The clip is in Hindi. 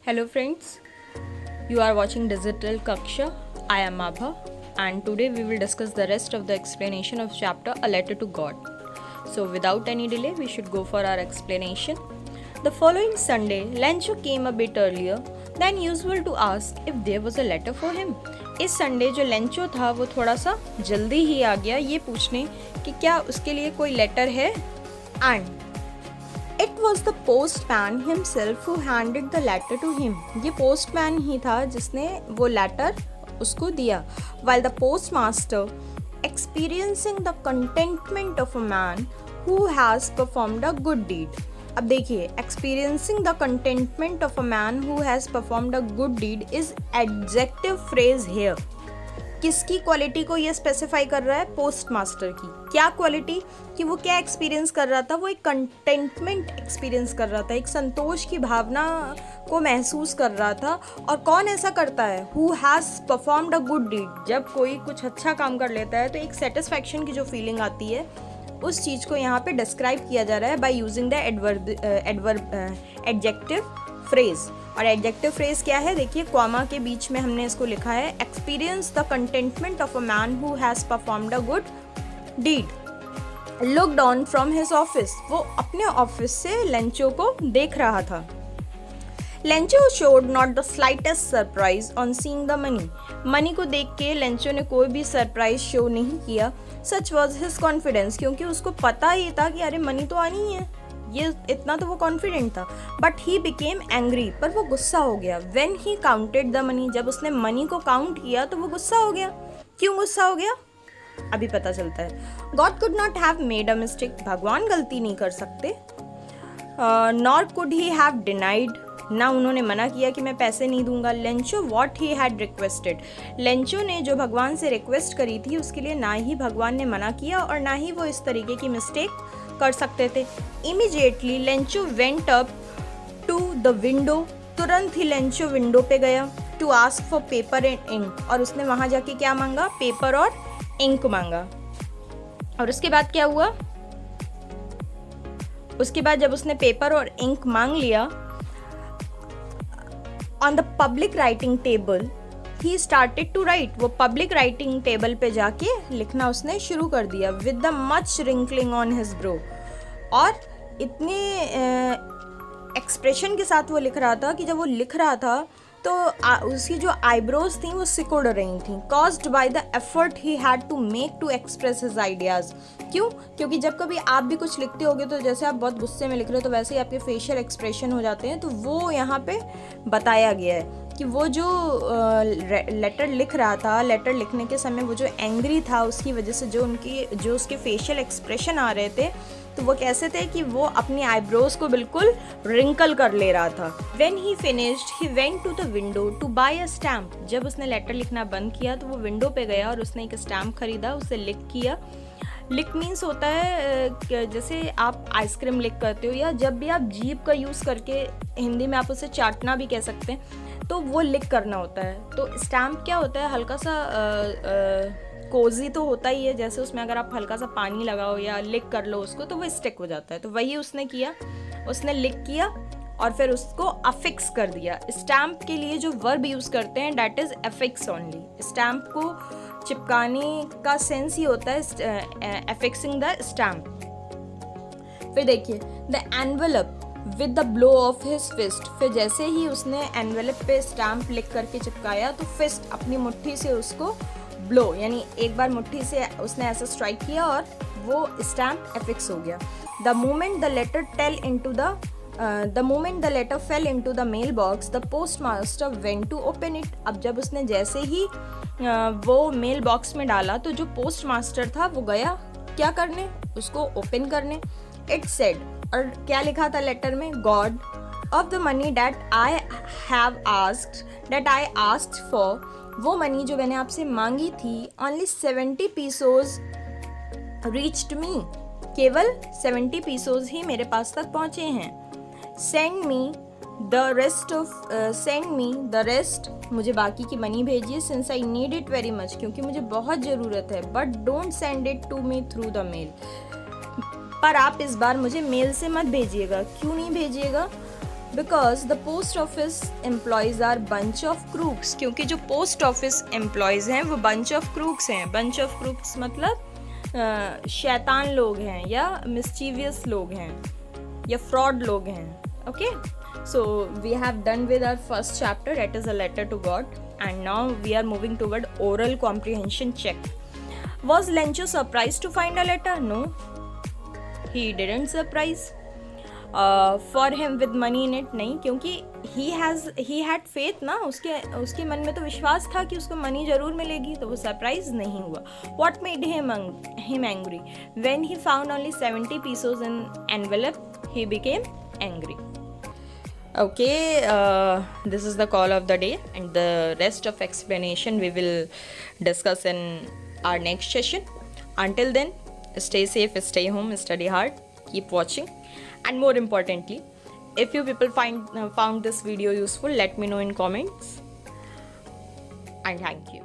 Hello friends, you are watching Digital Kaksha. I am Abha and today we will discuss the rest of the explanation of chapter A Letter to God. So without any delay, we should go for our explanation. The following Sunday, Lencho came a bit earlier than usual to ask if there was a letter for him. इस संडे जो लेंचो था वो थोड़ा सा जल्दी ही आ गया ये पूछने कि क्या उसके लिए कोई लेटर है. And it was the postman himself who handed the letter to him. ये पोस्टमैन ही था जिसने वो लेटर उसको दिया. While the post master experiencing the contentment of a man who has performed a good deed. अब देखिए, experiencing the contentment of a man who has performed a good deed is adjective phrase here. किसकी क्वालिटी को ये स्पेसिफाई कर रहा है? पोस्ट मास्टर की. क्या क्वालिटी? कि वो क्या एक्सपीरियंस कर रहा था? वो एक कंटेंटमेंट एक्सपीरियंस कर रहा था, एक संतोष की भावना को महसूस कर रहा था. और कौन ऐसा करता है? Who has performed a good deed. जब कोई कुछ अच्छा काम कर लेता है तो एक सेटिस्फैक्शन की जो फीलिंग आती है उस चीज़ को यहाँ पे डिस्क्राइब किया जा रहा है by using the adjective phrase. और एडजेक्टिव फ्रेज क्या है? देखिए, कॉमा के बीच में हमने इसको लिखा है experience the contentment of a man who has performed a good deed. Looked on from his office. वो अपने ऑफिस से लेंचो को देख रहा था. Lencho showed not the slightest surprise on seeing the money. Money को देख के लेंचो ने कोई भी सरप्राइज शो नहीं किया. सच वॉज हिज कॉन्फिडेंस, क्योंकि उसको पता ही था कि अरे मनी तो आनी ही है, ये इतना तो वो कॉन्फिडेंट था. बट ही बिकेम एंग्री, पर वो गुस्सा हो गया. When he counted the money, जब उसने मनी को काउंट किया तो वो गुस्सा हो गया. क्यों गुस्सा हो गया अभी पता चलता है. God could not have made a mistake. भगवान गलती नहीं कर सकते. Nor could he have denied. ना उन्होंने मना किया कि मैं पैसे नहीं दूंगा. Lencho what he had requested. Lencho ने जो भगवान से रिक्वेस्ट करी थी उसके लिए ना ही भगवान ने मना किया और ना ही वो इस तरीके की मिस्टेक कर सकते थे. Immediately Lencho went up to the window. तुरंत ही लेंचो विंडो पे गया. To ask for paper and ink. और उसने वहाँ जाके क्या मांगा? पेपर और इंक मांगा. और उसके बाद क्या हुआ? उसके बाद जब उसने पेपर और इंक मांग लिया, on the public writing table he started to write. वो पब्लिक राइटिंग टेबल पे जाके लिखना उसने शुरू कर दिया. With the much wrinkling on his brow. और इतने एक्सप्रेशन के साथ वो लिख रहा था कि जब वो लिख रहा था तो उसकी जो आईब्रोज थी वो सिकुड़ रही थी. Caused by the effort he had to make to express his ideas. क्यों? क्योंकि जब कभी आप भी कुछ लिखते होगे तो जैसे आप बहुत गुस्से में लिख रहे हो तो वैसे ही आपके फेशियल एक्सप्रेशन हो जाते हैं. तो वो यहाँ पे बताया गया है कि वो जो लेटर लिख रहा था, लेटर लिखने के समय वो जो एंग्री था उसकी वजह से जो उसके फेशियल एक्सप्रेशन आ रहे थे तो वो कैसे थे कि वो अपनी आईब्रोज को बिल्कुल रिंकल कर ले रहा था. When he finished he went to the window to buy a stamp. जब उसने लेटर लिखना बंद किया तो वो विंडो पे गया और उसने एक स्टैम्प खरीदा, उसे लिक किया. लिक मीन्स होता है जैसे आप आइसक्रीम लिक करते हो या जब भी आप जीभ का यूज़ करके, हिंदी में आप उसे चाटना भी कह सकते हैं, तो वो लिक करना होता है. तो स्टैम्प क्या होता है? हल्का सा कोजी तो होता ही है, जैसे उसमें अगर आप हल्का सा पानी लगाओ या लिक कर लो उसको तो वो स्टिक हो जाता है. तो वही उसने किया, उसने लिक किया और फिर उसको अफिक्स कर दिया. स्टैम्प के लिए जो वर्ब यूज़ करते हैं that is affix only. Stamp को चिपकाने का सेंस ही होता है अफिक्सिंग द स्टैम्प. फिर देखिए, the envelope with the blow of his fist. फिर जैसे ही उसने एनवेलप पे स्टैम्प लिख करके चिपकाया तो फिस्ट अपनी मुट्ठी से उसको ब्लो, यानी एक बार मुट्ठी से उसने ऐसा स्ट्राइक किया और वो स्टैम्प एफिक्स हो गया. The moment the letter fell into the mail box the post master went to open it. अब जब उसने जैसे ही वो मेल बॉक्स में डाला तो जो पोस्ट मास्टर था वो गया क्या करने? उसको ओपन करने. इट सेड, और क्या लिखा था लेटर में? God of the money that I asked for. वो मनी जो मैंने आपसे मांगी थी, ओनली 70 पीसोज रीच्ड मी. केवल 70 पीसोज ही मेरे पास तक पहुँचे हैं. Send me the rest. मुझे बाकी की मनी भेजिए. Since I need it very much, क्योंकि मुझे बहुत ज़रूरत है. But don't send it to me through the mail. पर आप इस बार मुझे मेल से मत भेजिएगा. क्यों नहीं भेजिएगा? Because the post office employees are bunch of crooks, क्योंकि जो पोस्ट ऑफिस एम्प्लॉयज़ हैं वो बंच ऑफ क्रूक्स हैं. बंच ऑफ क्रूक्स मतलब शैतान लोग हैं या मिस्चीवियस लोग हैं या फ्रॉड लोग हैं. Okay, so we have done with our first chapter, that is a letter to God, and now we are moving toward oral comprehension check. Was Lencho surprised to find a letter? No, he didn't surprise. For him with money in it, नहीं, क्योंकि he had faith ना, उसके मन में तो विश्वास था कि उसको मनी जरूर मिलेगी, तो वो सरप्राइज नहीं हुआ. What made him angry? When he found only 70 pesos in envelope, he became angry. Okay, this is the call of the day, and the rest of explanation we will discuss in our next session. Until then, stay safe, stay home, study hard, keep watching, and more importantly, if you people found this video useful, let me know in comments, and thank you.